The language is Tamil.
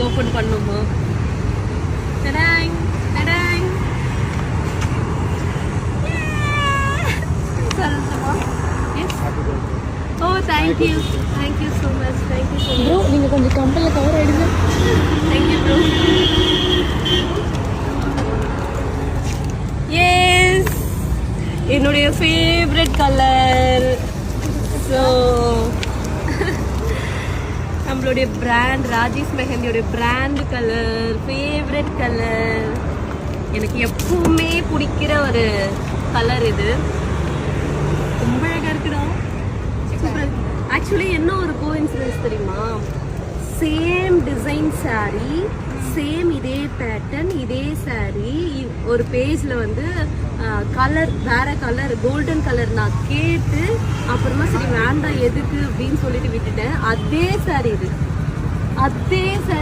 ஓபன் பண்ணுமா? டடாங் டடாங். சொல்லுமா? Yes. Oh thank you so much. Bro நீங்க கொஞ்சம் கம்பல்ல கவர் ஆயிடுங்க. Thank you bro. Yes, என்னுடைய ஃபேவரட் கலர். ஸோ நம்மளுடைய பிராண்ட் ராஜேஷ் மெஹந்தியோடைய பிராண்ட் கலர், ஃபேவரட் கலர், எனக்கு எப்பவுமே பிடிக்கிற ஒரு கலர் இது. ரொம்ப அழகா இருக்குடா. ஆக்சுவலி என்ன ஒரு கோஇன்சிடென்ஸ் தெரியுமா? சேம் டிசைன் சாரீ, சேம் இதே பேட்டர்ன், இதே சாரீ ஒரு பேஜ்ல வந்து கலர் வேற கலர், கோல்டன் கலர் நான் கேட்டு அப்புறமா சரி வேண்டாம் எதுக்கு அப்படின்னு சொல்லிட்டு விட்டுட்டேன். அதே சாரீ இது, அதே சாரீ